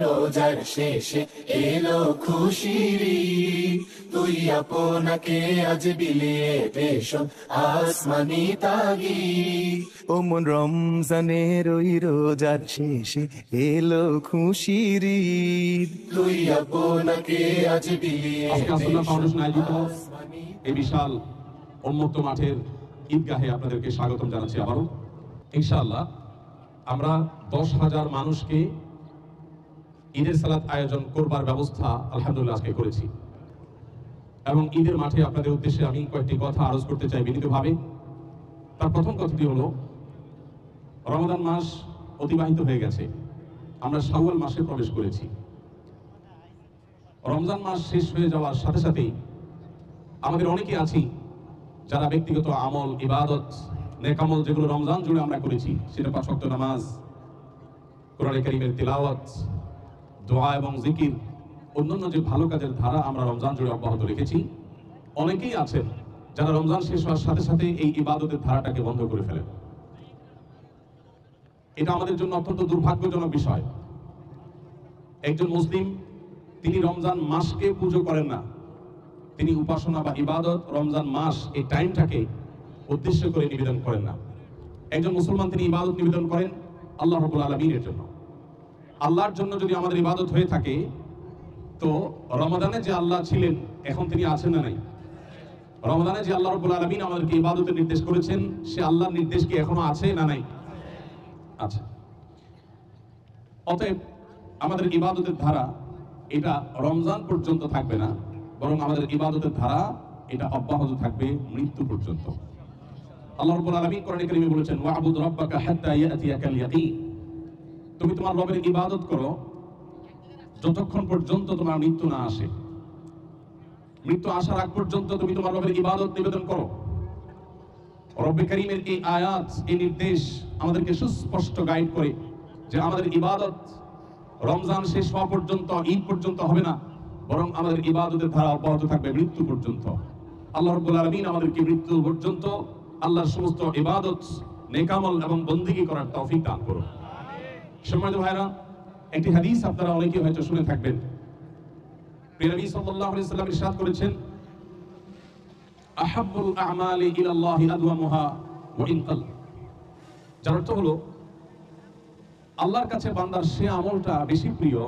রোজার শেষে এলো খুশির ঈদ, তুই আপনাকে আজ বিলিয়ে দেশ আসমানি তাগিদ। ও মন রমজানের ওই রোজার শেষে এলো খুশির ঈদ, তুই আপনাকে আজ বিলিয়ে আজকে আসুন্নাহ ফাউন্ডেশন আয়োজিত এই বিশাল উন্মুক্ত মাঠের ঈদগাহে আপনাদেরকে স্বাগতম জানাচ্ছি আবারও। ইনশাআল্লাহ আমরা 10,000 মানুষকে ঈদের সালাত আয়োজন করবার ব্যবস্থা আলহামদুলিল্লাহ আজকে করেছি এবং ঈদের মাঠে আপনাদের উদ্দেশ্যে আমি কয়েকটি কথা আরজ করতে চাই বিনীতভাবে। তার প্রথম কথাটি হলো, রমাদান মাস অতিবাহিত হয়ে গেছে, আমরা শাওয়াল মাসে প্রবেশ করেছি। রমজান মাস শেষ হয়ে যাওয়ার সাথে সাথেই আমাদের অনেকেই আছি যারা ব্যক্তিগত আমল, ইবাদত, নেকামল যেগুলো রমজান জুড়ে আমরা করেছি, সেটা 5 ওয়াক্ত নামাজ, কোরআনে কারীমের তিলাওয়াত, দোয়া এবং জিকির, অন্যান্য যে ভালো কাজের ধারা আমরা রমজান জুড়ে অব্যাহত রেখেছি। অনেকেই আছেন যারা রমজান শেষ হওয়ার সাথে সাথে এই ইবাদতের ধারাটাকে বন্ধ করে ফেলেন। এটা আমাদের জন্য অত্যন্ত দুর্ভাগ্যজনক বিষয়। একজন মুসলিম তিনি রমজান মাসকে পুজো করেন না, তিনি উপাসনা বা ইবাদত রমজান মাস এই টাইমটাকে উদ্দেশ্য করে নিবেদন করেন না। একজন মুসলমান তিনি ইবাদত নিবেদন করেন আল্লাহ রাব্বুল আলামিনের জন্য। আল্লাহর জন্য যদি আমাদের ইবাদত হয়ে থাকে, তো রমাদানে যে আল্লাহ ছিলেন এখন তিনি আছেন না নাই? রমাদানে যে আল্লাহ রাব্বুল আলামিন আমাদেরকে ইবাদতের নির্দেশ করেছেন, সে আল্লাহর নির্দেশ কি এখনো আছে না নাই? আছে। অতএব আমাদের ইবাদতের ধারা এটা রমজান পর্যন্ত থাকবে না, বরং আমাদের ইবাদতের ধারা এটা অব্যাহত থাকবে মৃত্যু পর্যন্ত। আল্লাহ রাব্বুল আলামিন কোরআনে কারীমে বলেছেন, ওয়া'বুদ রাব্বাকা হাত্তা ইয়াতিয়াকাল ইয়াকিন, তুমি তোমার রবের ইবাদত করো যতক্ষণ পর্যন্ত তোমার মৃত্যু না আসে। মৃত্যু আসার আগ পর্যন্ত তুমি তোমার রবের ইবাদত নিবেদন করো। রব্বে কারীমের এই আয়াত, এই নির্দেশ আমাদেরকে সুস্পষ্ট গাইড করে যে আমাদের ইবাদত রমজান শেষ হওয়া পর্যন্ত, ঈদ পর্যন্ত হবে না, বরং আমাদের ইবাদতের ধারা অব্যাহত থাকবে মৃত্যু পর্যন্ত। আল্লাহ রাব্বুল আলামিন আমাদেরকে মৃত্যু পর্যন্ত আল্লাহর সমস্ত ইবাদত, নেকামল এবং বন্দেগী করার তৌফিক দান করুন। সম্মানিত ভাইরা, একটি হাদিস আপনারা অনেকে হয়তো শুনে থাকবেন। প্রিয় নবী সাল্লাল্লাহু আলাইহি ওয়াসাল্লাম ইরশাদ করেছেন, আহাব্বুল আ'মালি ইলাল্লাহি আদওয়ামুহা ওয়া ইন কাল। যার অর্থ হলো, আল্লাহর কাছে বান্দার সে আমলটা বেশি প্রিয়,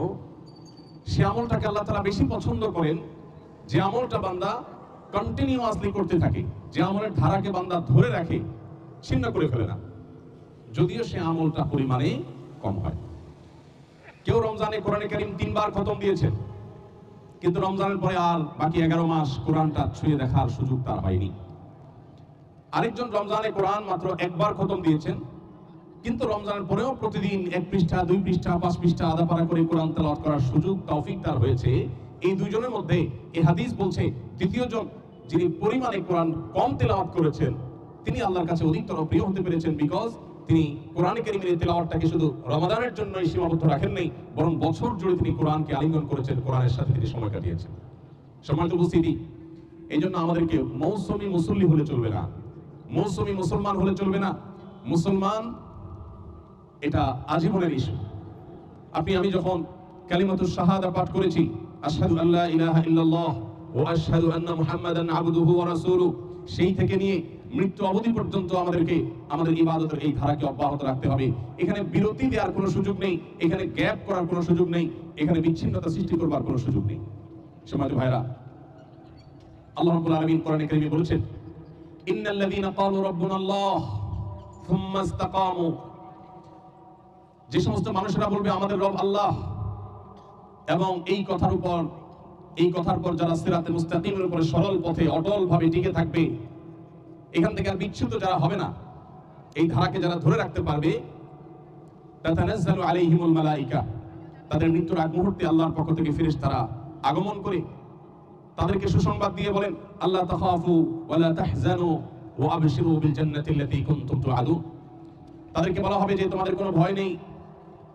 সে আমলটাকে আল্লাহ তাআলা বেশি পছন্দ করেন যে আমলটা বান্দা কন্টিনিউয়াসলি করতে থাকে, যে আমলের ধারাকে বান্দা ধরে রাখে, ছিন্ন করে ফেলে না, যদিও সে আমলটা পরিমাণে কম হয়। কেউ রমজানে কোরআনে কারীম 3 বার খতম দিয়েছেন, কিন্তু রমজানের পরে আর বাকি 11 মাস কোরআনটা ছুঁয়ে দেখার সুযোগ তার হয়নি। আরেকজন রমজানে কোরআন মাত্র 1 বার খতম দিয়েছেন, কিন্তু রমজানের পরেও প্রতিদিন 1 পৃষ্ঠা, 2 পৃষ্ঠা, 5 পৃষ্ঠা আধা পারা করে কোরআন তেলাওয়াত করার সুযোগ, তৌফিক তার হয়েছে। এই দুইজনের মধ্যে এই হাদিস বলছে, দ্বিতীয় জন যিনি পরিমাণে কোরআন কম তেলাওয়াত করেছেন, তিনি আল্লাহর কাছে অধিকতর প্রিয় হতে পেরেছেন, বিকজ তিনি কোরআনে কারীমের তেলাওয়াতটাকে শুধু রমাদানের জন্যই সীমাবদ্ধ রাখেন নাই, বরং বছর জুড়ে তিনি কোরআনকে আলিঙ্গন করেছেন, কোরআনের সাথে তিনি সময় কাটিয়েছেন। সম্মানিত উপস্থিতি, এই জন্য আমাদেরকে মৌসুমী মুসল্লি হলে চলবে না, মৌসুমী মুসলমান হলে চলবে না। মুসলমান এটা আজীবনের ইস্যু। আমি যখন কালিমাতুশ শাহাদা পাঠ করেছি, আশহাদু আল্লা ইলাহা ইল্লাল্লাহ ওয়া আশহাদু আন্না মুহাম্মাদান আবদুহু ওয়া রাসূলুহু, সেই থেকে নিয়ে মৃত্যু অবধি পর্যন্ত আমাদেরকে আমাদের ইবাদতের এই ধারাকে অব্যাহত রাখতে হবে। এখানে বিরতি দেওয়ার কোনো সুযোগ নেই, এখানে গ্যাপ করার কোনো সুযোগ নেই, এখানে বিচ্ছিন্নতা সৃষ্টি করবার কোনো সুযোগ নেই। সম্মানিত ভাইরা, আল্লাহ রাব্বুল আলামিন কোরআনে কারীমে বলেছেন, ইন্নাল্লাযীনা ক্বালু রাব্বুনাল্লাহ সুম্মা ইসতাকামু, যে সমস্ত মানুষেরা বলবে আমাদের রব আল্লাহ, এবং এই কথার পর যারা সিরাতে মুস্তাকিমের উপরে সরল পথে অটল ভাবে টিকে থাকবে, এখান থেকে আর বিচ্যুত যারা হবে না, এই ধারাকে যারা ধরে রাখতে পারবে, তাতানাজ্জালু আলাইহিমুল মালাইকা, তাদের মৃত্যুর আগ মুহূর্তে আল্লাহর পক্ষ থেকে ফেরেশতারা আগমন করে তাদেরকে সুসংবাদ দিয়ে বলেন, আল্লাহ তাখাফু ওয়া লা তাহজানু ওয়া আবশিরু বিল জান্নাতি আল্লাতী কুনতুম তুআদুন। তাদেরকে বলা হবে যে তোমাদের কোনো ভয় নেই,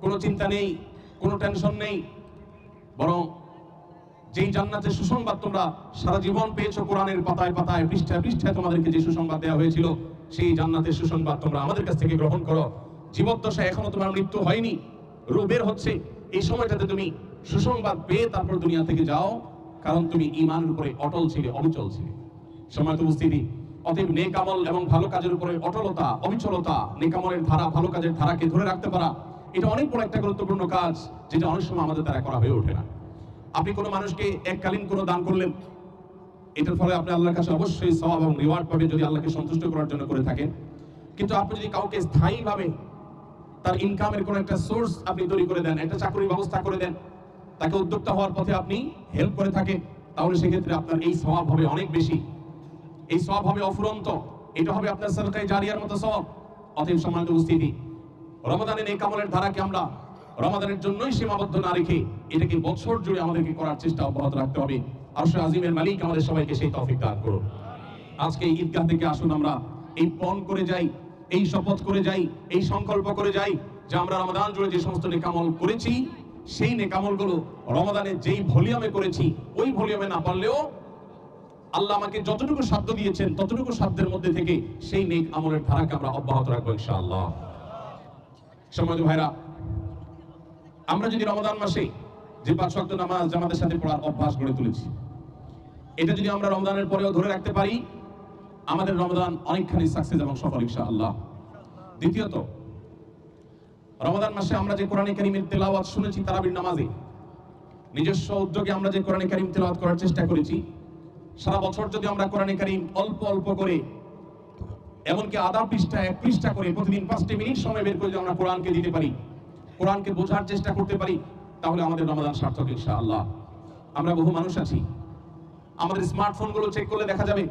কোনো চিন্তা নেই, কোনো টেনশন নেই, বরং যেই জান্নাতের সুসংবাদ তোমরা সারা জীবন পেয়েছো, কোরআনের পাতায় পাতায়, পৃষ্ঠায় পৃষ্ঠায় তোমাদেরকে যে সুসংবাদ দেওয়া হয়েছিল, সেই জান্নাতের সুসংবাদ তোমরা আমাদের কাছ থেকে গ্রহণ করো। জীবদ্দশায় এখনো তোমার মৃত্যু হয়নি, রূহ বের হচ্ছে, এই সময়টাতে তুমি সুসংবাদ পেয়ে তারপর দুনিয়া থেকে যাও, কারণ তুমি ঈমানের উপরে অটল ছিলে, অবিচল ছিলে। সময়ত উপস্থিতি, অতএব নেক আমল এবং ভালো কাজের উপরে অটলতা, অবিচলতা, নেক আমলের ধারা, ভালো কাজের ধারাকে ধরে রাখতে পারা, এটা অনেক বড় একটা গুরুত্বপূর্ণ কাজ, যেটা অনেক সময় আমাদের দ্বারা করা হয়ে ওঠে না। আপনি কোনো মানুষকে এককালীন কোনো দান করলেন, এটার ফলে আপনি আল্লাহর কাছে অবশ্যই সওয়াব এবং রিওয়ার্ড পাবেন যদি আল্লাহকে সন্তুষ্ট করার জন্য করে থাকেন। কিন্তু আপনি যদি কাউকে স্থায়ীভাবে তার ইনকামের কোনো একটা সোর্স আপনি তৈরি করে দেন, একটা চাকরির ব্যবস্থা করে দেন, তাকে উদ্যোক্তা হওয়ার পথে আপনি হেল্প করে থাকেন, তাহলে সেক্ষেত্রে আপনার এই সওয়াব হবে অনেক বেশি, এই সওয়াব হবে অফুরন্ত, এটা হবে আপনার সাদকায়ে জারিয়ার মতো সওয়াব। অতএব সম্মানিত উপস্থিতি, রমাদানের এই কামলের ধারাকে আমরা রমাদানের জন্যই সীমাবদ্ধ না রেখে এটাকে বছর জুড়ে আমাদেরকে করার চেষ্টা অব্যাহত রাখতে হবে। আরশে আজিমের মালিক আমাদের সবাইকে সেই তৌফিক দান করুন। আজকে এই ঈদগাহ থেকে আসুন আমরা এই পণ করে যাই, এই শপথ করে যাই, এই সংকল্প করে যাই যে আমরা রমাদান জুড়ে যে সমস্ত নেকামল করেছি, সেই নেকামলগুলো রমাদানে যেই ভলিউমে করেছি ওই ভলিউমে না পারলেও আল্লাহ আমাকে যতটুকু সাধ্য দিয়েছেন ততটুকু সাধ্যের মধ্যে থেকে সেই নেক আমলের ধারাকে আমরা অব্যাহত রাখবো ইনশাআল্লাহ। সম্মানিত ভাইরা, আমরা যদি রমাদান মাসে যে 5 ওয়াক্ত নামাজ জামাতের সাথে পড়ার অভ্যাস গড়ে তুলেছি, এটা যদি আমরা রমজানের পরেও ধরে রাখতে পারি, আমাদের রমাদান অনেকখানি সাকসেস এবং সফল ইনশাআল্লাহ। দ্বিতীয়ত, রমাদান মাসে আমরা যে কোরআনে কারীমের তেলাওয়াত শুনেছি তারাবির নামাজে, নিজস্ব উদ্যোগে আমরা যে কোরআনে কারীম তেলাওয়াত করার চেষ্টা করেছি, সারা বছর যদি আমরা কোরআনে কারীম অল্প অল্প করে, এমনকি আধা পৃষ্ঠা 1 পৃষ্ঠা করে প্রতিদিন 5 মিনিট সময় বের করে যদি আমরা কোরআনকে দিতে পারি, কোরআনকে বোঝার চেষ্টা করতে পারি, তাহলে আমাদের রমাদান সার্থক ইনশাআল্লাহ। আমরা বহু মানুষ আছি, আমাদের স্মার্টফোনগুলো চেক করলে দেখা যাবে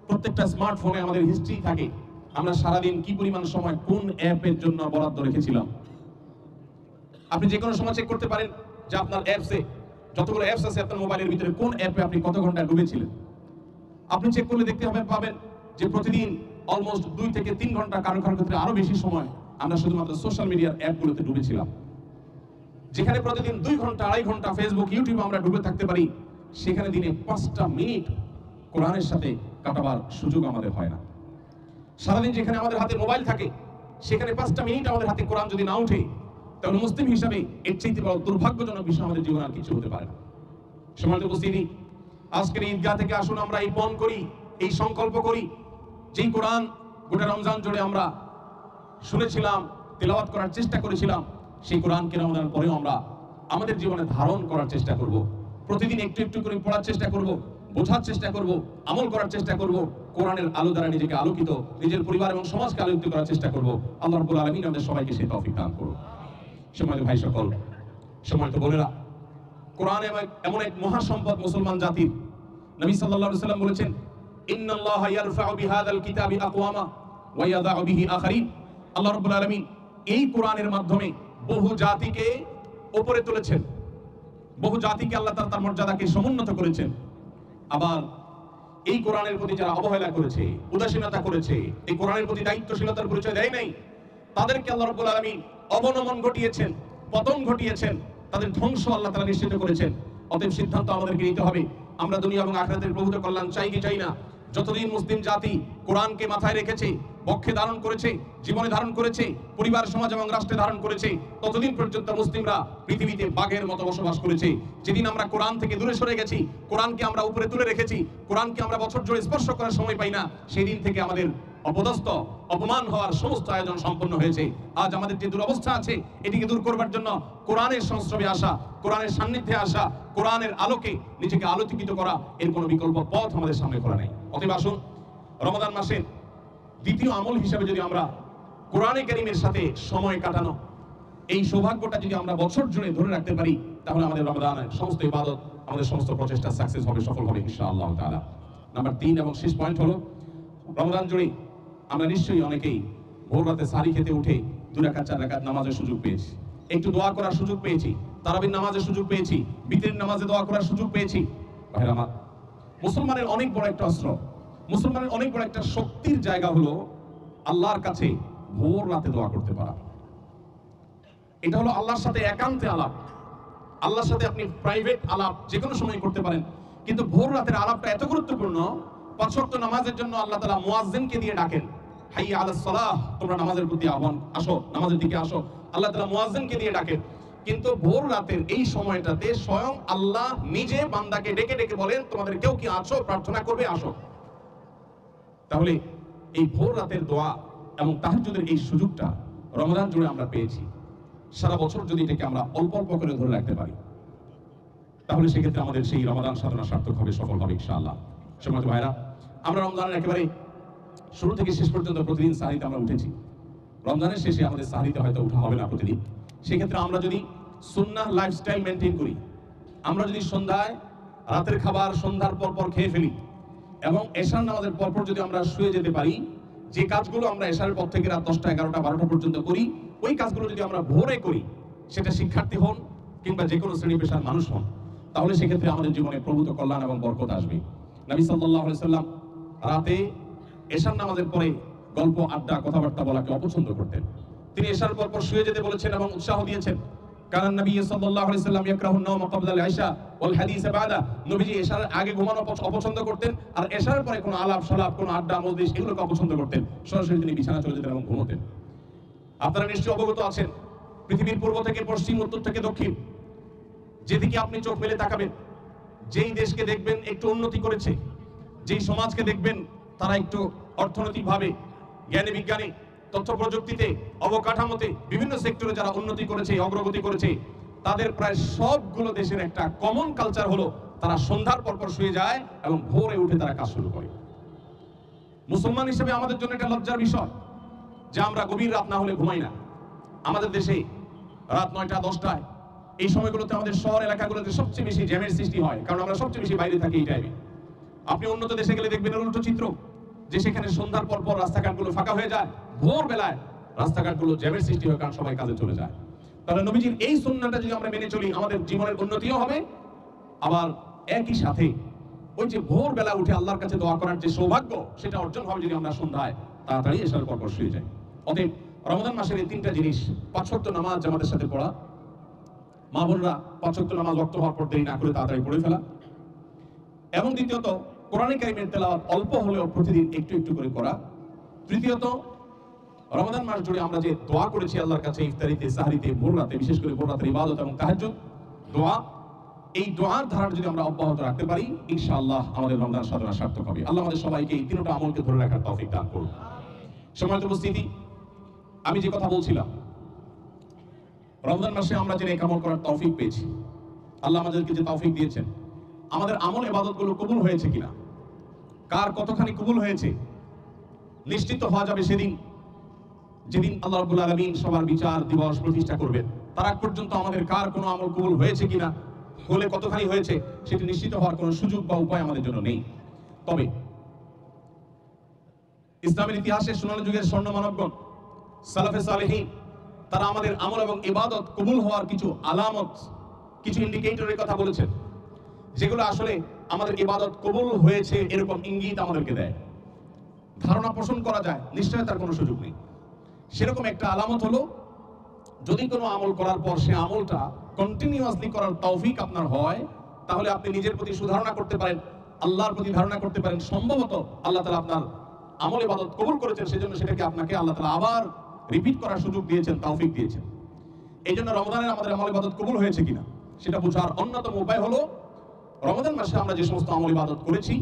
প্রত্যেকটা স্মার্টফোনে আমাদের হিস্ট্রি থাকে, আমরা সারাদিন কি পরিমাণ সময় কোন অ্যাপের জন্য বরাদ্দ রেখেছিলাম। আপনি যে কোনো সময় চেক করতে পারেন যে আপনার অ্যাপসে যতগুলো অ্যাপস আছে আপনার মোবাইলের ভিতরে কোন অ্যাপে আপনি কত ঘন্টা ডুবেছিলেন। আপনি চেক করলে দেখতে পাবেন যে প্রতিদিন অলমোস্ট 2 থেকে 3 ঘন্টা, কারো কারো ক্ষেত্রে আরো বেশি সময় আমরা শুধুমাত্র সোশ্যাল মিডিয়ার অ্যাপগুলোতে ডুবেছিলাম। যেখানে প্রতিদিন 2 ঘন্টা 2.5 ঘন্টা ফেসবুক, ইউটিউবে আমরা ডুবে থাকতে পারি, সেখানে দিনে 5টা মিনিট কোরআনের সাথে কাটাবার সুযোগ আমাদের হয় না। সারাদিন যেখানে আমাদের হাতে মোবাইল থাকে, সেখানে 5টা মিনিট আমাদের হাতে কোরআন যদি না উঠে, তাহলে মুসলিম হিসাবে এর চাইতে বড় দুর্ভাগ্যজনক বিষয় আমাদের জীবনে আর কিছু হতে পারে না। সম্মানিত উপস্থিতি, আজকের ঈদগাহ থেকে আসুন আমরা এই পণ করি, এই সংকল্প করি, যেই কোরআন গোটা রমজান জুড়ে আমরা শুনেছিলাম, তেলাওয়াত করার চেষ্টা করেছিলাম, সেই কোরআনকে রমজানের পরেও আমরা আমাদের জীবনে ধারণ করার চেষ্টা করব। প্রতিদিন একটু একটু করে পড়ার চেষ্টা করব, বোঝার চেষ্টা করব, আমল করার চেষ্টা করব, কোরআনের আলো দ্বারা নিজেকে আলোকিত, নিজের পরিবার এবং সমাজকে আলোকিত করার চেষ্টা করব। আল্লাহ রাব্বুল আলামিন আমাদের সবাইকে সেই তৌফিক দান করুন। সম্মানিত ভাই সকল, সম্মানিত বোনেরা, কোরআন এমন এক মহা সম্পদ মুসলমান জাতির। নবী সাল্লাল্লাহু আলাইহি ওয়াসাল্লাম বলেছেন, ইন্নাল্লাহা ইয়ারফাউ বিহাযাল কিতাবি আকওয়ামা ওয়া ইয়াদাউ বিহি আখারিন। আল্লাহ রাব্বুল আলামিন এই কোরআনের মাধ্যমে বহু জাতিকে উপরে তুলেছেন, বহু জাতিকে আল্লাহ তার মর্যাদাকে সমুন্নত করেছেন। আবার এই কোরআনের প্রতি যারা অবহেলা করেছে, উদাসীনতা করেছে, এই কোরআনের প্রতি দায়িত্বশীলতার পরিচয় দেয় নাই, তাদেরকে আল্লাহ রাব্বুল আলামিন অবনমন ঘটিয়েছেন, পতন ঘটিয়েছেন, তাদের ধ্বংস আল্লাহ তাআলা নিশ্চিত করেছেন। অতএব সিদ্ধান্ত আমাদেরকে নিতে হবে, আমরা দুনিয়া এবং আখিরাতের প্রভূত কল্যাণ চাই কি চাই না। যতদিন মুসলিম জাতি কোরআনকে মাথায় রেখেছে, বক্ষে ধারণ করেছে, জীবনে ধারণ করেছে, পরিবার সমাজ এবং রাষ্ট্রে ধারণ করেছে, ততদিন পর্যন্ত মুসলিমরা পৃথিবীতে বাঘের মতো বসবাস করেছে। যেদিন আমরা কোরআন থেকে দূরে সরে গেছি, কোরআনকে আমরা উপরে তুলে রেখেছি, কোরআনকে আমরা বছর জুড়ে স্পর্শ করার সময় পাই না, সেই দিন থেকে আমাদের অপদস্থ, অপমান হওয়ার সমস্ত আয়োজন সম্পন্ন হয়েছে। আজ আমাদের যে দুরবস্থা আছে, এটিকে দূর করবার জন্য কোরআনের সংস্রবে আসা, কোরআনের সান্নিধ্যে আসা, কোরআনের আলোকে নিজেকে আলোকিত করা, এর কোনো বিকল্প পথ আমাদের সামনে খোলা নেই। অতএব আসুন, রমাদান মাসের দ্বিতীয় আমল হিসাবে যদি আমরা কোরআনে কারীমের সাথে সময় কাটানো, এই সৌভাগ্যটা যদি আমরা বছর জুড়ে ধরে রাখতে পারি, তাহলে আমাদের রমাদানের সমস্ত ইবাদত, আমাদের সমস্ত প্রচেষ্টা সাকসেস হবে, সফল হবে ইনশাআল্লাহ তাআলা। নাম্বার 3 এবং শেষ পয়েন্ট হলো, রমাদান জুড়ে আমরা নিশ্চয়ই অনেকেই ভোর রাতে সারি খেতে উঠে 2 রাকাত 4 রাকাত নামাজের সুযোগ পেয়েছি, একটু দোয়া করার সুযোগ পেয়েছি, তারাবির নামাজের সুযোগ পেয়েছি, বিতরের নামাজে দোয়া করার সুযোগ পেয়েছি। ভাইরা আমার, মুসলমানের অনেক বড় একটা অস্ত্র, মুসলমানের অনেক বড় একটা শক্তির জায়গা হলো আল্লাহর কাছে ভোর রাতে দোয়া করতে পারা। এটা হলো আল্লাহর সাথে একান্তে আলাপ, আল্লাহর সাথে আপনি প্রাইভেট আলাপ যে কোনো সময় করতে পারেন, কিন্তু ভোর রাতের আলাপটা এত গুরুত্বপূর্ণ। 5 ওয়াক্ত নামাজের জন্য আল্লাহ তাআলা মুয়াজ্জিনকে দিয়ে ডাকেন, হাইয়া আলাস সালাহ, তোমরা নামাজের প্রতি আহ্বান, আসো, নামাজের দিকে আসো। আল্লাহ তাআলা মুয়াজ্জিনকে দিয়ে ডাকেন, কিন্তু ভোর রাতের এই সময়টাতে স্বয়ং আল্লাহ নিজে বান্দাকে ডেকে ডেকে বলেন, তোমাদের কেউ কি আছো প্রার্থনা করবে, আসো। তাহলে এই ভোর রাতের দোয়া এবং তাহাজ্জুদের এই সুযোগটা রমজান জুড়ে আমরা পেয়েছি। সারা বছর যদি এটাকে আমরা অল্প অল্প করে ধরে রাখতে পারি, তাহলে সেক্ষেত্রে আমাদের সেই রমাদান সাধনা সার্থক হবে, সফল হবে ইনশাআল্লাহ। সম্মানিত ভাইরা, আমরা রমজানের একেবারে শুরু থেকে শেষ পর্যন্ত প্রতিদিন সাহরিতে আমরা উঠেছি। রমজানের শেষে আমাদের সাহরিতে হয়তো উঠা হবে না প্রতিদিন। সেক্ষেত্রে আমরা যদি সুন্নাহ লাইফস্টাইল মেনটেন করি, আমরা যদি সন্ধ্যায় রাতের খাবার সন্ধ্যার পর পর খেয়ে ফেলি এবং এশার নামাজের পরপর যদি আমরা শুয়ে যেতে পারি, যে কাজগুলো আমরা এশারের পর থেকে রাত 10টা 11টা 12টা পর্যন্ত করি, ওই কাজগুলো যদি আমরা ভোরে করি, সেটা শিক্ষার্থী হন কিংবা যে কোনো শ্রেণী পেশার মানুষ হন, তাহলে সেক্ষেত্রে আমাদের জীবনে প্রভূত কল্যাণ এবং বরকত আসবে। নবী সাল্লাল্লাহু আলাইহি সাল্লাম রাতে এশার নামাজের পরে গল্প আড্ডা কথাবার্তা বলাকে অপছন্দ করতেন। তিনি এশার পর পর শুয়ে যেতে বলেছেন এবং উৎসাহ দিয়েছেন। কারণ নবী সাল্লাল্লাহু আলাইহি সাল্লাম ইয়াকরাহুন নাওম ক্বাবলা আল-ইশা ওয়াল হাদিস বাদা। নবীজি এশার আগে ঘুমানো অপছন্দ করতেন, আর এশার পরে কোনো আলাপ সালাপ, কোনো আড্ডা মজলিস এগুলোকে অপছন্দ করতেন। সরাসরি তিনি বিছানা চলে যেতেন এবং ঘুমোতেন। আপনারা নিশ্চয়ই অবগত আছেন, পৃথিবীর পূর্ব থেকে পশ্চিম, উত্তর থেকে দক্ষিণ, যেদিকে আপনি চোখ মেলে তাকাবেন, যেই দেশকে দেখবেন একটু উন্নতি করেছে, যেই সমাজকে দেখবেন তারা একটু অর্থনৈতিকভাবে, জ্ঞানে বিজ্ঞানে, তথ্য প্রযুক্তিতে, অবকাঠামোতে, বিভিন্ন সেক্টরে যারা উন্নতি করেছে, অগ্রগতি করেছে, তাদের প্রায় সবগুলো দেশের একটা কমন কালচার হলো তারা সন্ধ্যার পরপর শুয়ে যায় এবং ভোরে উঠে তারা কাজ শুরু করে। মুসলমান হিসেবে আমাদের জন্য এটা লজ্জার বিষয় যে আমরা গভীর রাত না হলে ঘুমাই না। আমাদের দেশে রাত 9টা 10টায় এই সময়গুলোতে আমাদের শহর এলাকাগুলোতে সবচেয়ে বেশি জ্যামের সৃষ্টি হয়, কারণ আমরা সবচেয়ে বেশি বাইরে থাকি এই টাইমে। আপনি উন্নত দেশে গেলে দেখবেন উল্টো চিত্র, যে সেখানে সন্ধ্যার পর পর রাস্তাঘাটগুলো ফাঁকা হয়ে যায়, ভোর বেলায় রাস্তাঘাটগুলো জ্যামের সৃষ্টি হয়, কারণ সবাই কাজে চলে যায়। তাহলে নবীজির এই সুন্নাহটা যদি আমরা মেনে চলি, আমাদের জীবনের উন্নতিও হবে, আবার একই সাথে ওই যে ভোর বেলা উঠে আল্লাহর কাছে দোয়া করার যে সৌভাগ্য, সেটা অর্জন হবে যদি আমরা সন্ধ্যায় তাড়াতাড়ি এশার পর পর শুয়ে যাই। অতএব রমজান মাসের এই 3টা জিনিস, 5 ওয়াক্ত নামাজ জামাতের সাথে পড়া, মা বোনরা 5 ওয়াক্ত নামাজ ওয়াক্ত হওয়ার পর দেরি না করে তাড়াতাড়ি পড়ে ফেলা, এবং দ্বিতীয়ত কোরআনে কারিমের তেলাওয়াত অল্প হলেও প্রতিদিন একটু একটু করে করা। তৃতীয়ত রমজান মাস জুড়ে আমরা যে দোয়া করেছি আল্লাহর কাছে ইফতারিতে, সাহরিতে, ভোর রাতে, বিশেষ করে ভোর রাতের ইবাদত এবং তাহাজ্জুদ দোয়া, এই দোয়ার ধারা যদি আমরা অব্যাহত রাখতে পারি, ইনশাআল্লাহ আমাদের রমজান সাধনা সার্থক হবে। আল্লাহ আমাদের সবাইকে এই 3টা আমলকে ধরে রাখার তৌফিক দান করুন। সম্মানিত উপস্থিতি, আমি যে কথা বলছিলাম, রমজান মাসে আমরা যে নেক আমল করার তৌফিক পেয়েছি, আল্লাহ আমাদেরকে যে তৌফিক দিয়েছেন, আমাদের আমল ইবাদতগুলো কবুল হয়েছে কিনা, কার কতখানি কবুল হয়েছে, নিশ্চিত হওয়া যাবে সেদিন, যেদিন আল্লাহ রাব্বুল আলামিন সবার বিচার দিবস প্রতিষ্ঠা করবেন। তার আগ পর্যন্ত আমাদের কার কোনো আমল কবুল হয়েছে কিনা, হলে কতখানি হয়েছে, সেটি নিশ্চিত হওয়ার কোনো সুযোগ বা উপায় আমাদের জন্য নেই। তবে ইসলামের ইতিহাসে সোনালী যুগের স্বর্ণ মানবগণ, সালাফে সালেহীন, তারা আমাদের আমল এবং ইবাদত কবুল হওয়ার কিছু আলামত, কিছু ইন্ডিকেটরের কথা বলেছেন, যেগুলো আসলে আমাদের ইবাদত কবুল হয়েছে এরকম ইঙ্গিত আমাদেরকে দেয়, ধারণা পোষণ করা যায়, নিশ্চয়তার কোনো সুযোগ নেই। সেরকম একটা আলামত হলো, যদি কোনো আমল করার পর সে আমলটা কন্টিনিউয়াসলি করার তৌফিক আপনার হয়, তাহলে আপনি নিজের প্রতি সুধারণা করতে পারেন, আল্লাহর প্রতি ধারণা করতে পারেন, সম্ভবত আল্লাহ তাআলা আপনার আমল ইবাদত কবুল করেছেন, সেজন্য সেটাকে আপনাকে আল্লাহ তাআলা আবার রিপিট করার সুযোগ দিয়েছেন, তৌফিক দিয়েছেন। এই জন্য রমজানের আমাদের আমল ইবাদত কবুল হয়েছে কিনা সেটা বোঝার অন্যতম উপায় হলো, রমজান মাসে আমরা যে সমস্ত আমল ইবাদত করেছি,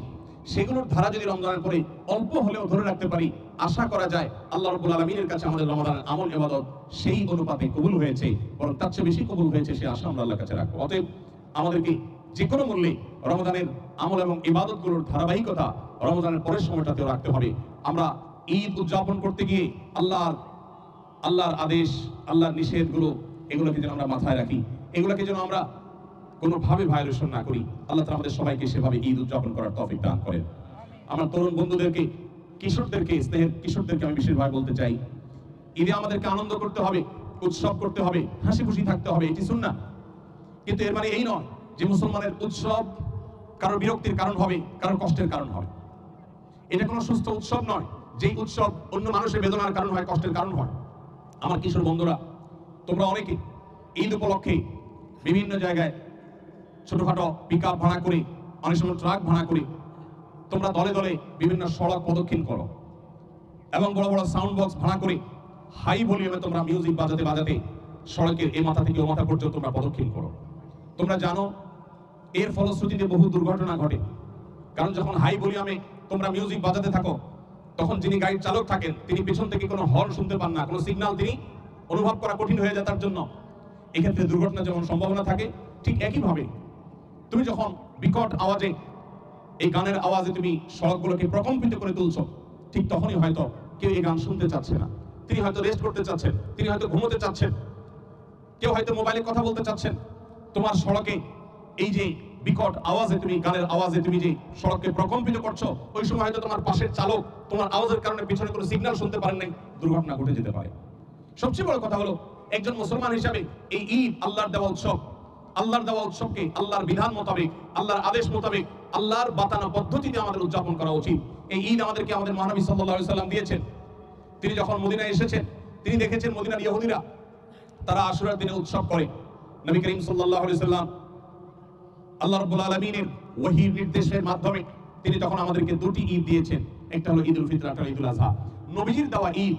সেগুলোর ধারা যদি রমজানের পরে অল্প হলেও ধরে রাখতে পারি, আশা করা যায় আল্লাহ রাব্বুল আলামিনের কাছে আমাদের রমজানের আমল ইবাদত সেই অনুপাতে কবুল হয়েছে, বরং তার চেয়ে বেশি কবুল হয়েছে, সে আশা আমরা আল্লাহর কাছে রাখবো। অতএব আমাদেরকে যে কোনো মূল্যে রমজানের আমল এবং ইবাদতগুলোর ধারাবাহিকতা রমজানের পরের সময়টাতেও রাখতে হবে। আমরা ঈদ উদযাপন করতে গিয়ে আল্লাহর আদেশ, আল্লাহর নিষেধগুলো, এগুলোকে যেন আমরা মাথায় রাখি, এগুলোকে যেন আমরা কোনোভাবে ভায়োলেশন না করি। আল্লাহ তাআলা আমাদের সবাইকে সেভাবে ঈদ উদযাপন করার তৌফিক দান করেন। আমার তরুণ বন্ধুদেরকে, কিশোরদেরকে, স্নেহের কিশোরদেরকে আমি বিশেষভাবে বলতে চাই, ঈদে আমাদেরকে আনন্দ করতে হবে, উৎসব করতে হবে, হাসি খুশি থাকতে হবে, এটি সুন্নাহ। কিন্তু এর মানে এই নয় যে মুসলমানের উৎসব কারোর বিরক্তির কারণ হবে, কারোর কষ্টের কারণ হবে। এটা কোনো সুস্থ উৎসব নয়, যেই উৎসব অন্য মানুষের বেদনার কারণ হয়, কষ্টের কারণ হয়। আমার কিশোর বন্ধুরা, তোমরা অনেকে ঈদ উপলক্ষে বিভিন্ন জায়গায় ছোটখাটো পিকআপ ভাড়া করে, অনেক সময় ট্রাক ভাড়া করে তোমরা দলে দলে বিভিন্ন সড়ক প্রদক্ষিণ করো এবং বড় বড় সাউন্ড বক্স ভাড়া করে হাই ভলিউমে তোমরা মিউজিক বাজাতে বাজাতে সড়কের এ মাথা থেকে ও মাথা পর্যন্ত তোমরা পদক্ষেপ করো। তোমরা জানো এর ফলশ্রুতিতে বহু দুর্ঘটনা ঘটে, কারণ যখন হাই ভলিউমে তোমরা মিউজিক বাজাতে থাকো তখন যিনি গাড়ির চালক থাকেন তিনি পিছন থেকে কোনো হর্ন শুনতে পান না, কোনো সিগন্যাল তিনি অনুভব করা কঠিন হয়ে যায় তার জন্য। এক্ষেত্রে দুর্ঘটনা যেমন সম্ভাবনা থাকে, ঠিক একইভাবে তুমি যখন বিকট আওয়াজে এই গানের আওয়াজে তুমি সড়কগুলোকে প্রকম্পিত করে তুলছো, ঠিক তখনই হয়তো কেউ এই গান শুনতে চাচ্ছে না, তিনি হয়তো রেস্ট করতে চাচ্ছেন, তিনি হয়তো ঘুমোতে চাচ্ছেন, কেউ হয়তো মোবাইলে কথা বলতে চাচ্ছেন। তোমার সড়কে এই যে বিকট আওয়াজে তুমি গানের আওয়াজে তুমি যে সড়ককে প্রকম্পিত করছো, ওই সময় হয়তো তোমার পাশের চালক তোমার আওয়াজের কারণে পিছনে কোনো সিগন্যাল শুনতে পারেন নাই, দুর্ঘটনা ঘটে যেতে পারে। সবচেয়ে বড় কথা হলো একজন মুসলমান হিসাবে এই ঈদ আল্লাহর দেওয়া উৎসব, আল্লাহর দেওয়া উৎসবকে আল্লাহর বিধান মোতাবেক, আল্লাহর আদেশ মোতাবেক, আল্লাহর বাতানো পদ্ধতিতে আমাদের উদযাপন করা উচিত। এই ঈদ আমাদেরকে আমাদের মহানবী সাল্লাল্লাহু আলাইহি সাল্লাম দিয়েছেন। তিনি যখন মদিনায় এসেছেন তিনি দেখেছেন মদিনার ইহুদিরা তারা আশুরার দিনে উৎসব করে। নবী করিম সাল্লাল্লাহু আলাইহি সাল্লাম আল্লাহ রাব্বুল আলামিনের ওহীর নির্দেশের মাধ্যমে তিনি তখন আমাদেরকে দুটি ঈদ দিয়েছেন, একটা হলো ঈদুল ফিতর, একটা হলো ঈদুল আযহা। নবীজির দেওয়া ঈদ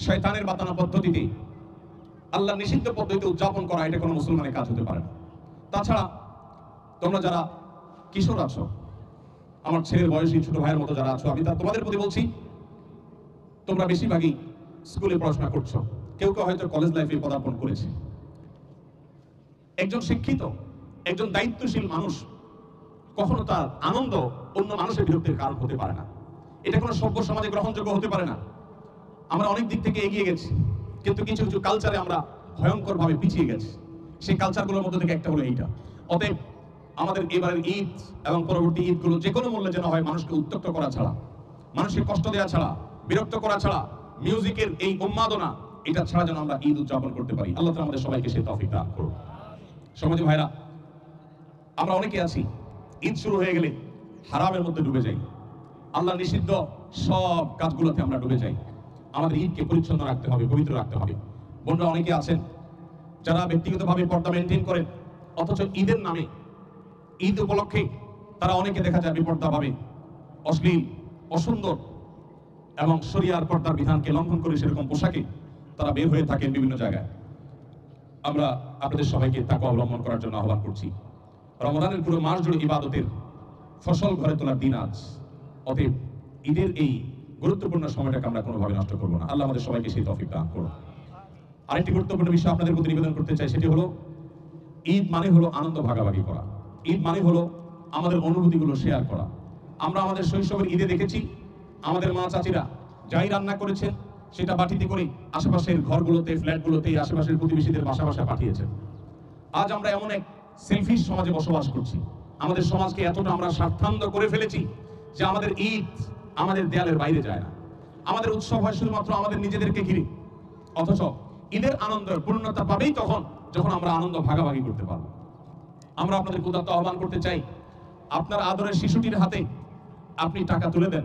শয়তানের বাতানো পদ্ধতিতে, আল্লাহর নিষিদ্ধ পদ্ধতিতে উদযাপন করা, এটা কোনো মুসলমানের কাজ হতে পারে না। তাছাড়া তোমরা যারা কিশোর আছো, আমার ছেলের বয়সী ছোট ভাইয়ের মতো যারা আছো, আমি তোমাদের প্রতি বলছি, তোমরা বেশিরভাগই স্কুলে পড়াশোনা করছো, কেউ কেউ হয়তো কলেজ লাইফে পদার্পণ করেছে। একজন শিক্ষিত, একজন দায়িত্বশীল মানুষ কখনো তার আনন্দ অন্য মানুষের বিরক্তির কারণ হতে পারে না। এটা কোনো সভ্য সমাজে গ্রহণযোগ্য হতে পারে না। আমরা অনেক দিক থেকে এগিয়ে গেছি, কিন্তু কিছু কিছু কালচারে আমরা ভয়ঙ্কর ভাবে পিছিয়ে গেছি। সেই কালচারগুলোর মধ্যে থেকে একটা হলো এইটা। অতএব আমাদের এবারের ঈদ এবং পরবর্তী ঈদগুলো যে কোনো মূল্যে যেন হয় মানুষকে উত্ত্যক্ত করা ছাড়া, মানুষকে কষ্ট দেওয়া ছাড়া, বিরক্ত করা ছাড়া, মিউজিকের এই উন্মাদনা এটা ছাড়া যেন আমরা ঈদ উদযাপন করতে পারি। আল্লাহ তাআলা আমাদের সবাইকে সেই তৌফিক দান করুন। সমাজী ভাইরা, আমরা অনেকে আছি ঈদ শুরু হয়ে গেলে হারামের মধ্যে ডুবে যাই, আল্লাহ নিষিদ্ধ সব কাজগুলোতে আমরা ডুবে যাই। আমাদের ঈদকে পরিচ্ছন্ন রাখতে হবে, পবিত্র রাখতে হবে। বোনরা অনেকে আছেন যারা ব্যক্তিগতভাবে পর্দা মেনটেন করেন, অথচ ঈদের নামে, ঈদ উপলক্ষে তারা অনেকে দেখা যায় বেপর্দা ভাবে অশ্লীল, অসুন্দর এবং শরিয়ার পর্দার বিধানকে লঙ্ঘন করে সেরকম পোশাকে তারা বের হয়ে থাকেন বিভিন্ন জায়গায়। আমরা আপনাদের সবাইকে তাকওয়া অবলম্বন করার জন্য আহ্বান করছি। রমজানের পুরো মাস জুড়ে ইবাদতের ফসল ঘরে তোলার দিন আজ। অতএব ঈদের এই গুরুত্বপূর্ণ সময়টাকে আমরা কোনোভাবে নষ্ট করবো না। আল্লাহ আমাদের সবাইকে সেই তৌফিক দান করুন। আরেকটি গুরুত্বপূর্ণ বিষয় আপনাদের প্রতি নিবেদন করতে চাই, সেটি হলো ঈদ মানে হলো আনন্দ ভাগাভাগি করা। ঈদ মানে হলো আমাদের অনুভূতিগুলো শেয়ার করা। আমরা আমাদের শৈশবের ঈদে দেখেছি আমাদের মা চাচিরা যাই রান্না করেছেন সেটা বাটিতে করে আশেপাশের ঘরগুলোতে, ফ্ল্যাটগুলোতে, আশেপাশের প্রতিবেশীদের বাসা বাসায় পাঠিয়েছেন। আজ আমরা এমন এক সেলফিশ সমাজে বসবাস করছি, আমাদের সমাজকে এতটা আমরা স্বার্থান্ধ করে ফেলেছি যে আমাদের ঈদ আমাদের দেয়ালের বাইরে যায় না। আমাদের উৎসব হয় শুধুমাত্র আমাদের নিজেদেরকে ঘিরে। অথচ ঈদের আনন্দের পূর্ণতা পাবেই তখন যখন আমরা আনন্দ ভাগাভাগি করতে পারবো। আমরা আপনাদের উদাত্ত আহ্বান করতে চাই, আপনার আদরের শিশুটির হাতে আপনি টাকা তুলে দেন,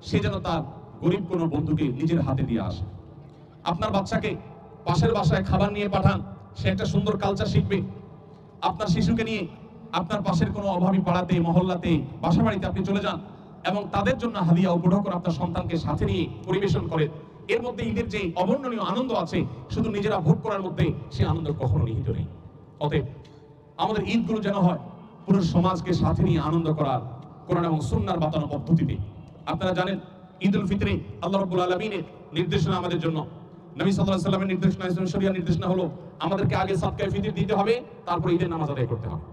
সে যেন তার গরিব কোনো বন্ধুকে নিজের হাতে দিয়ে আসে। আপনার বাচ্চাকে পাশের বাসায় খাবার নিয়ে পাঠান, সে একটা সুন্দর কালচার শিখবে। আপনার শিশুকে নিয়ে আপনার পাশের কোনো অভাবী পাড়াতে, মহল্লাতে, বাসা বাড়িতে আপনি চলে যান এবং তাদের জন্য হাদিয়া উপঢৌকন করে আপনার সন্তানকে সাথে নিয়ে পরিবেশন করেন। এর মধ্যে ঈদের যে অবর্ণনীয় আনন্দ আছে, শুধু নিজেরা ভোগ করার মধ্যে সে আনন্দ কখনো নিহিত নেই। অতএব আমাদের ঈদগুলো যেন হয় পুরো সমাজকে সাথে নিয়ে আনন্দ করার কোরআন এবং সুন্নাহর বাতানো পদ্ধতিতে। আপনারা জানেন ঈদুল ফিতরে আল্লাহ রাব্বুল আলামিনের নির্দেশনা আমাদের জন্য, নবী সাল্লাল্লাহু আলাইহি ওয়াসাল্লামের নির্দেশনা, শরিয়ার নির্দেশনা হলো আমাদেরকে আগে সাদকায়ে ফিতর দিতে হবে, তারপর ঈদের নামাজ আদায় করতে হবে।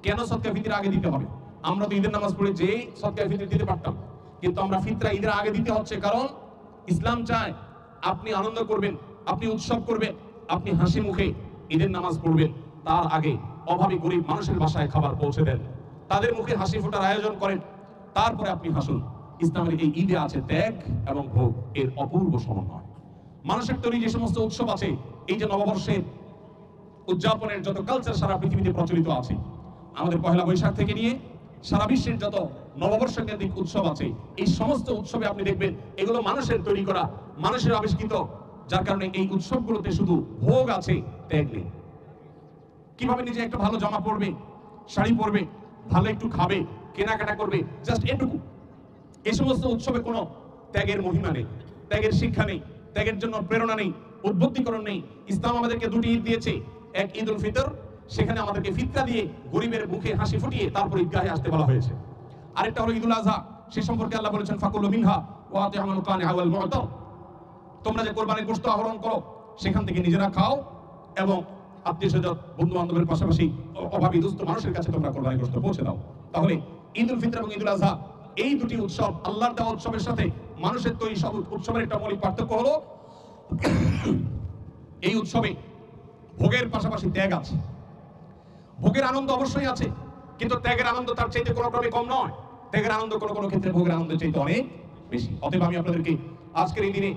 কেন সাদকায়ে ফিতর আগে দিতে হবে? আমরা তো ঈদের নামাজ পড়ে যে সাদকায়ে ফিতর দিতে পারতাম, কিন্তু আমরা ফিতরা ঈদের আগে দিতে হচ্ছে কারণ ইসলাম চায় আপনি আনন্দ করবেন, আপনি উৎসব করবেন, আপনি হাসি মুখে ঈদের নামাজ পড়বেন, তার আগে অভাবী গরিব মানুষের বাসায় খাবার পৌঁছে দেন, তাদের মুখে হাসি ফোটার আয়োজন করেন, তারপরে আপনি হাসুন। ইসলামের এই ঈদে আছে ত্যাগ এবং ভোগ এর অপূর্ব সমন্বয়। মানুষের তৈরি যে সমস্ত উৎসব আছে, এই যে নববর্ষের উদযাপনের যত কালচার সারা পৃথিবীতে প্রচলিত আছে, আমাদের পহেলা বৈশাখ থেকে নিয়ে সারা বিশ্বের যত নববর্ষ কেন্দ্রিক উৎসব আছে, এই সমস্ত উৎসবে আপনি দেখবেন এগুলো মানুষের তৈরি করা, মানুষের আবিষ্কৃত, যার কারণে এই উৎসবগুলোতে শুধু ভোগ আছে, ত্যাগ নেই। কিভাবে নিজে একটা ভালো জামা পরবে, শাড়ি পরবে, ভালো একটু খাবে, কেনাকাটা করবে, জাস্ট এটুকু। এই সমস্ত উৎসবে কোনো ত্যাগের মহিমা নেই, ত্যাগের শিক্ষা নেই, ত্যাগের জন্য প্রেরণা নেই, উদ্বুদ্ধীকরণ নেই। ইসলাম আমাদেরকে দুটি ঈদ দিয়েছে, এক ঈদ উল ফিতর, সেখানে আমাদেরকে ফিতরা দিয়ে গরিবের মুখে হাসি ফুটিয়ে তারপর ঈদগাহে আসতে বলা হয়েছে। আরেকটা হলো ঈদুল আযহা, সে সম্পর্কে আল্লাহ বলেছেন ফাকুলু মিনহা ওয়া আতি'মুল কানিআ ওয়াল মু'তার, তোমরা যে কোরবানির গোশত আহরণ করো সেখান থেকে নিজেরা খাও এবং আত্মীয়স্বজন বন্ধু বান্ধবের পাশাপাশি অভাবী দুস্থ মানুষের কাছে তোমরা কোরবানির গোশত পৌঁছে দাও। তাহলে ঈদ উল ফিতর এবং ঈদুল আযহা এই দুটি উৎসব আল্লাহর দেওয়া উৎসবের সাথে মানুষের তৈরি সব উৎসবের একটা মৌলিক পার্থক্য হলো এই উৎসবে ভোগের পাশাপাশি ত্যাগ আছে। ভোগের আনন্দ অবশ্যই আছে, কিন্তু ত্যাগের আনন্দ তার চাইতে কোনো ক্রমে কম নয়। ত্যাগের আনন্দ কোনো কোনো ক্ষেত্রে ভোগের আনন্দের চাইতে অনেক বেশি। অতএব আমি আপনাদেরকে আজকের এই দিনে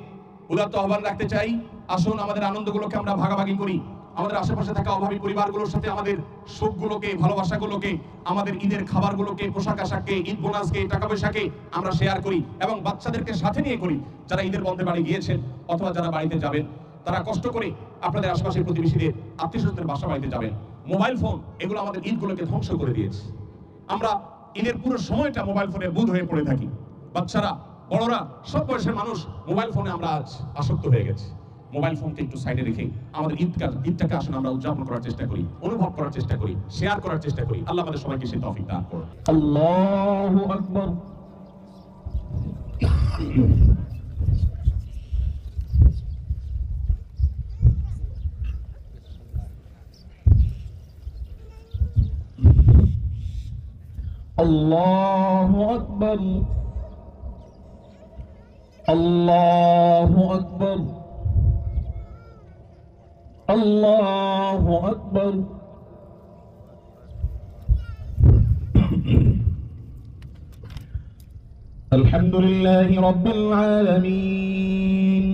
উদাত্ত আহ্বান রাখতে চাই, আসুন আমাদের আনন্দগুলোকে আমরা ভাগাভাগি করি। আমাদের আশেপাশে থাকা অভাবী পরিবারগুলোর সাথে আমাদের সুখগুলোকে, ভালোবাসাগুলোকে, আমাদের ঈদের খাবারগুলোকে, পোশাক আশাককে, ঈদ বোনাসকে, টাকা পয়সাকে আমরা শেয়ার করি এবং বাচ্চাদেরকে সাথে নিয়ে করি। যারা ঈদের বন্ধে বাড়ি গিয়েছেন অথবা যারা বাড়িতে যাবেন, তারা কষ্ট করে আপনাদের আশেপাশের প্রতিবেশীদের, আত্মীয়স্বজনদের বাসা বাড়িতে যাবেন। মোবাইল ফোন এগুলো আমাদের ঈদগুলোকে ধ্বংস করে দিয়েছে। আমরা ঈদের পুরো সময়টা মোবাইল ফোনের বুঁদ হয়ে পড়ে থাকি। বাচ্চারা, বড়রা, সব বয়সের মানুষ মোবাইল ফোনে আমরা আজ আসক্ত হয়ে গেছি। মোবাইল ফোনকে একটু সাইডে রেখে আমাদের ঈদটাকে আসলে আমরা উদযাপন করার চেষ্টা করি, অনুভব করার চেষ্টা করি, শেয়ার করার চেষ্টা করি। আল্লাহ আমাদের সবাইকে সেই তৌফিক দান করুন। আল্লাহু আকবার। আল্লাহু আকবার। আল্লাহু আকবার। আল্লাহু আকবার। আলহামদুলিল্লাহি রাব্বিল আলামিন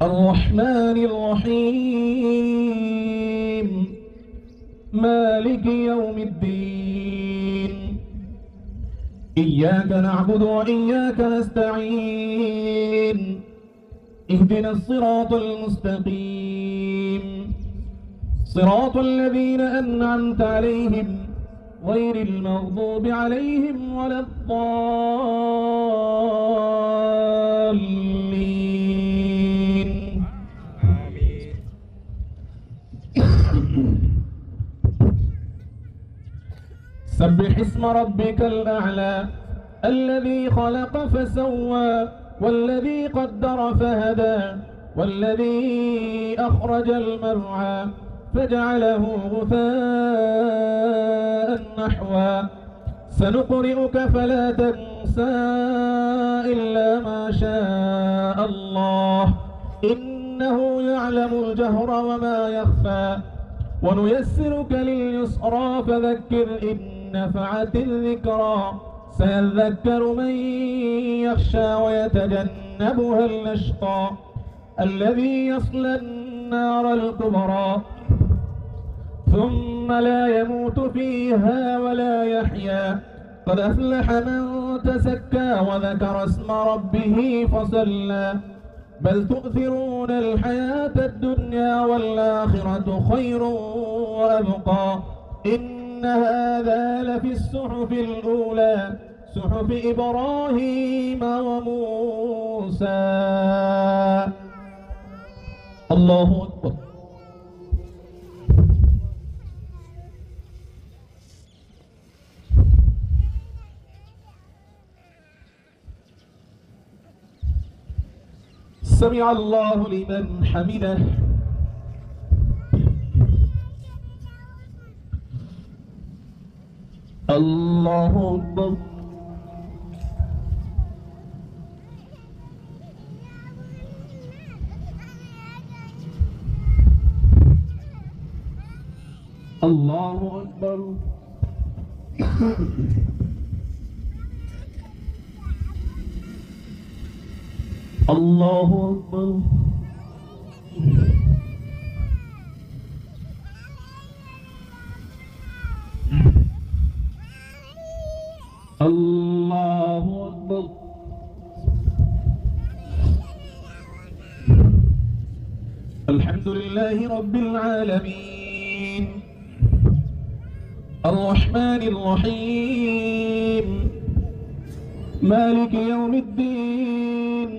আর-রাহমানির রহিম মালিকি ইয়াউমিদ্দিন ইয়্যাকা না'বুদু ওয়া ইয়্যাকা নাস্তাঈন اهدنا الصراط المستقيم صراط الذين أنعمت عليهم غير المغضوب عليهم ولا الضالين آمين. سبح اسم ربك الأعلى الذي خلق فسوى والذي قدر فهدى والذي أخرج المرعى فجعله غثاء نحوا سنقرئك فلا تنسى إلا ما شاء الله إنه يعلم الجهر وما يخفى ونيسرك لليسرى فذكر إن نفعت الذكرى سيذكر من يخشى ويتجنبها الأشقى الذي يصلى النار الكبرى ثم لا يموت فيها ولا يحيا قد أفلح من تزكى وذكر اسم ربه فصلى بل تؤثرون الحياة الدنيا والآخرة خير وأبقى إن هذا لفي الصحف الأولى صحف إبراهيم وموسى. الله أكبر. سمع الله لمن حمده. الله أكبر. الله أكبر. الله أكبر. الله أكبر. الحمد لله رب العالمين الرحمن الرحيم مالك يوم الدين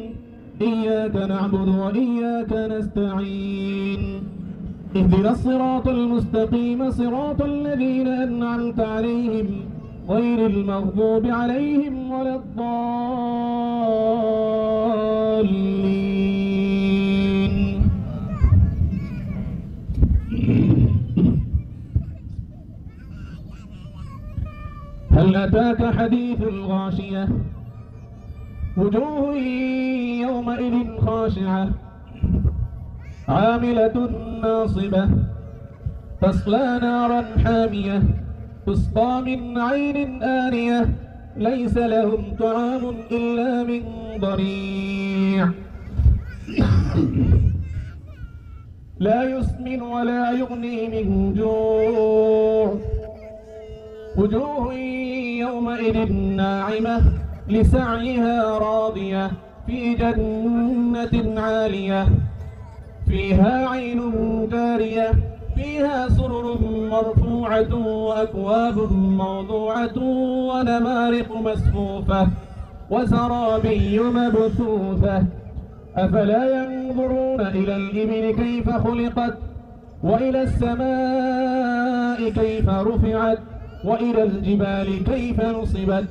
إياك نعبد وإياك نستعين اهدنا الصراط المستقيم صراط الذين أنعمت عليهم غير المغضوب عليهم ولا الضالين. هل أتاك حديث الغاشية وجوه يومئذ خاشعة عاملة ناصبة تصلى نارا حامية تسقى من عين آنية ليس لهم طعام إلا من ضريع لا يسمن ولا يغني من جوع وجوه يومئذ ناعمة لسعيها راضية في جنة عالية فيها عين جارية فيها سرر مرفوعة وأكواب موضوعة ونمارق مسفوفة وزرابي مبثوثة أفلا ينظرون إلى الإبل كيف خلقت وإلى السماء كيف رفعت وإلى الجبال كيف نصبت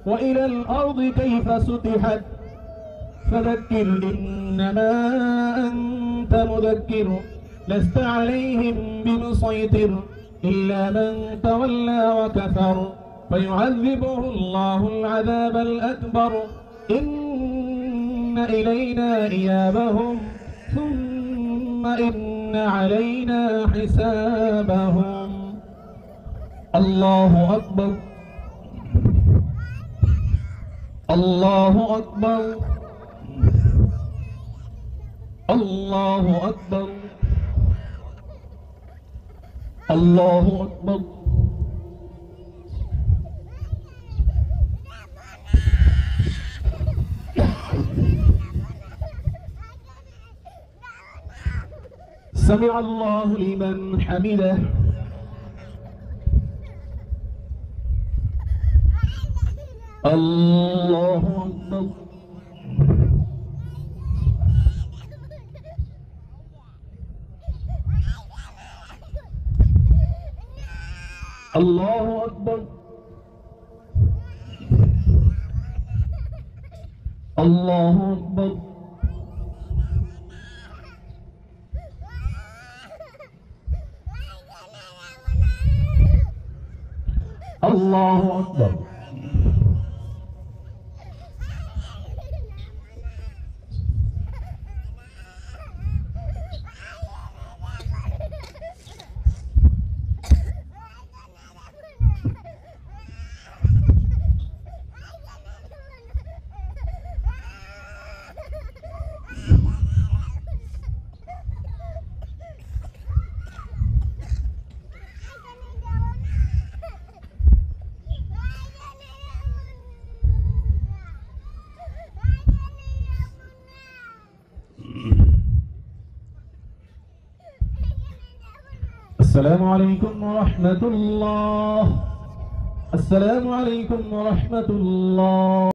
وإلى الأرض كيف سطحت فذكر إنما أنت مذكر لست عليهم بمسيطر إلا من تولى وكفر فيعذبه الله العذاب الأكبر إن إلينا إيابهم ثم إن علينا حسابهم. الله أكبر الله أكبر الله أكبر الله أكبر. سمع الله لمن حمده. الله أكبر. الله أكبر. الله أكبر. الله أكبر. السلام عليكم ورحمة الله. السلام عليكم ورحمة الله.